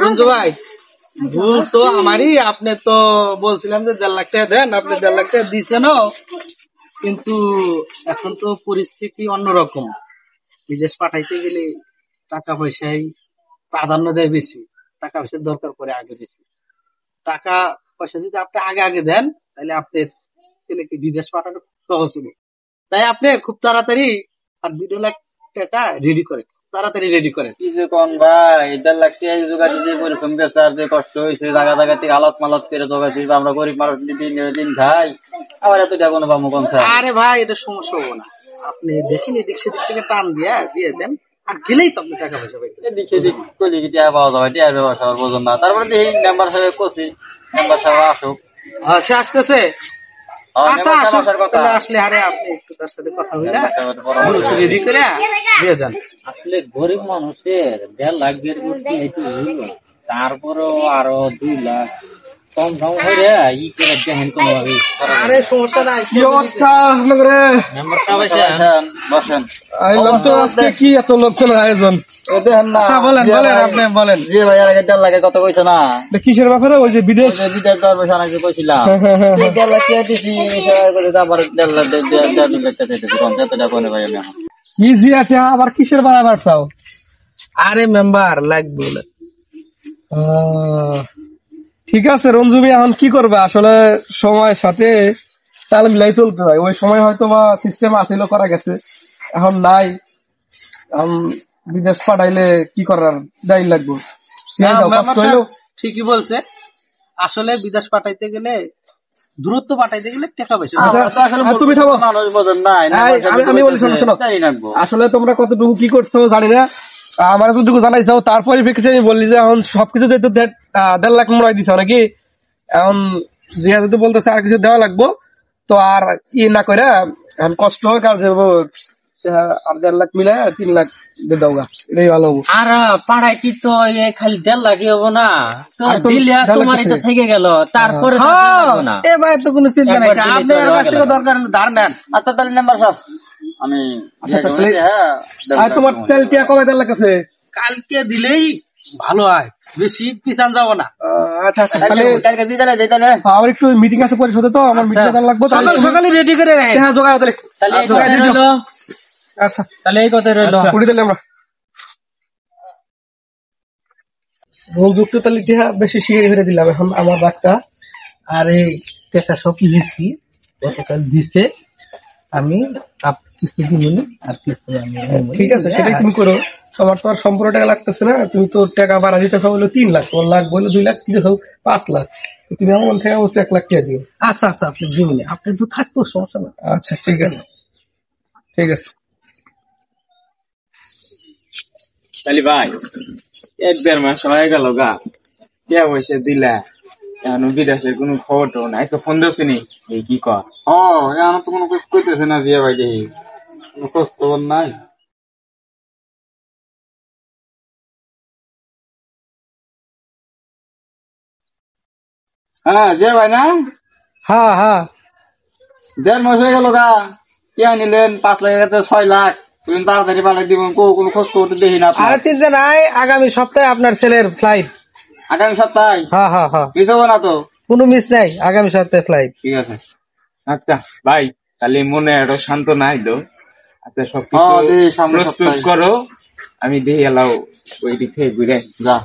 রঞ্জু ভাই, ভুল তো আমারই। আপনি তো বলছিলাম যে 1.5 লাখ টাকা দেন, আপনি 1.5 লাখ টাকা দিচ্ছেনও, কিন্তু এখন তো পরিস্থিতি অন্যরকম। বিদেশ পাঠাইতে গেলে টাকা পয়সায় প্রাধান্য দেয় বেশি, টাকা পয়সার দরকার পড়ে আগে বেশি। টাকা পয়সা যদি আপনি আগে আগে দেন, তাহলে আপনার ছেলেকে বিদেশ পাঠানো সহজ হবে। তাই আপনি খুব তাড়াতাড়ি আর 2 লাখ টাকা রেডি করেন, তাড়াতাড়ি রেডি করেন। কি যে কোন ভাই, 1.5 লাখ টাকা জোগাড় যে পরিশ্রম গেছে আর যে কষ্ট হয়েছে, জায়গা জায়গা থেকে আলাত মালাত করে জোগাড়ছি, আমরা গরিব মানুষ দিন খাই, আবার এত টাকা কোনো পাবো কোন? আরে ভাই, এটা সমস্যা হবো না। আপনি দেখেন এদিক সেদিক থেকে টান দিয়ে দেন, আর গেলেই তো আপনি টাকা পয়সা পাইতেন। এদিক সেদিক করলে কি টাকা পাওয়া যাবে? টাকা ব্যবসা আর বোঝেন না। তারপরে এই মেম্বার সাহেব করছি, মেম্বার সাহেব আসুক। সে আসতেছে। আচ্ছা, আসলে আরে আপনি একটু তার সাথে কথা বলে রেডি করে দিয়ে দেন। আসলে গরিব মানুষের 1.5 লাখ বের করতে হইলো, তারপরেও আরো 2 লাখ কম কম হয়ে ই করে দেখেন কোন ভাবে। আরে সমস্যা নাই। কি অবস্থা আপনাদের? মেম্বার সাহেব বসেন। আইলাম তো আজকে কি এত লোকজনের আয়োজন? দেখেন না। আচ্ছা বলেন, আপনি বলেন। জি ভাই, আর 1.5 লাখের কথা কইছে না? কিসের ব্যাপারে? ওই যে বিদেশ যাওয়ার পয়সা নাকি কইছিলাম। 1.5 লাখ টাকা দিছি, আবার 1.5 লাখ টাকা চাইতেছি। কোন এতটা কোনে ভাই? আমি কি জিয়া আবার কিসের বাড়াবার চাও? আরে মেম্বার লাগবে না। ঠিক আছে রঞ্জু ভাই, এখন কি করবে? আসলে সময়ের সাথে তাল মিলাই চলতে হয়। ওই সময় হয়তো বা সিস্টেম আসিল, করা গেছে, এখন নাই। এখন বিদেশ পাঠাইলে কি করার, দায়ী লাগবে। ঠিকই বলছে। আসলে বিদেশ পাঠাইতে গেলে, দূরত্ব পাঠাইতে গেলে টাকা পয়সা। তুমি থাকো, মানুষ বোঝেন না। আমি বলি শোনো, আসলে তোমরা কতটুকু কি করছো জানি না, আমার যতটুকু জানাইছো তার পরিপ্রেক্ষিতে আমি বললি যে এখন সবকিছু যেহেতু 1.5 লাখ মনে দিছে নাকি, এখন যেহেতু বলতেছে আর কিছু দেওয়া লাগবো, তো আর ই না করে এখন কষ্ট হোক আর যে আর 1.5 লাখ মিলে 3 লাখ দিয়ে দাও গা, এটাই ভালো হবো। আর পাড়াইতি তো খালি 1.5 লাখই হবো না, দিলে তোমার এটা থেকে গেল, তারপরে এ ভাই তো কোনো চিন্তা নাই, আপনার কাছ থেকে দরকার হলে ধার নেন। আচ্ছা তাহলে নাম্বার সাহেব আমি তোমার চালটা কবে 1.5 লাখ আছে? কালকে দিলেই ভালো হয়, বেশি পিছান যাবো না। আচ্ছা কালকে বিকালে যাই তাহলে। আমার একটু মিটিং আছে পরিষদে, তো আমার মিটিং লাগবে, সকালে রেডি করে রাখেন। হ্যাঁ জোগাড় তাহলে। আচ্ছা তাহলে এই কথা রইলো। আমরা রোলযুক্ত তাহলে বেশি শিখে ধরে দিলাম। এখন আমার বাচ্চা আর এই টাকা সব কি দিচ্ছি, গতকাল দিছে, আমি কিস্তি দিবনি আর কিস্তি আমি। ঠিক আছে, সেটাই তুমি করো। তোমার তো আর সম্পূর্ণ টাকা লাগতেছে না, তুমি তো টাকা বাড়া দিতে সব হলো 3 লাখ, তোমার লাখ বললো 2 লাখ, দিতে সব 5 লাখ, তুমি আমার থেকে 1 লাখ টাকা দিও। আচ্ছা আপনি দিবেন, আপনি তো থাকবো, সমস্যা না। আচ্ছা ঠিক আছে, ঠিক আছে। তাহলে ভাই 1-1.5 মাস হয়ে গেল গা, কে পয়সা দিলা, এখন বিদেশের কোনো খবর তো না। আজকে ফোন দিচ্ছি নি, এই কি কর? এখন তো কোনো খোঁজ করতেছে না বিয়ে ভাই, দেখি কোনো খোঁজ খবর নাই। হ্যাঁ যে ভাই না? হ্যাঁ 1.5 মাস হয়ে গেল গা, কে নিলেন 5 লাখ 6 লাখ, তুমি তাড়াতাড়ি পাঠাই দিবেন, কোনো খোঁজ খবর তো দেখি না। আরে চিন্তা নাই, আগামী সপ্তাহে আপনার ছেলের ফ্লাইট। আগামী সপ্তাহে? হ্যাঁ মিস হবে না তো? কোনো মিস নাই, আগামী সপ্তাহে ফ্লাইট। ঠিক আছে। আচ্ছা ভাই, তাহলে মনে আরো শান্ত নাই তো, আচ্ছা সবকিছু প্রস্তুত করো, আমি দেখে এলাও ওই দিক থেকে ঘুরে। যা।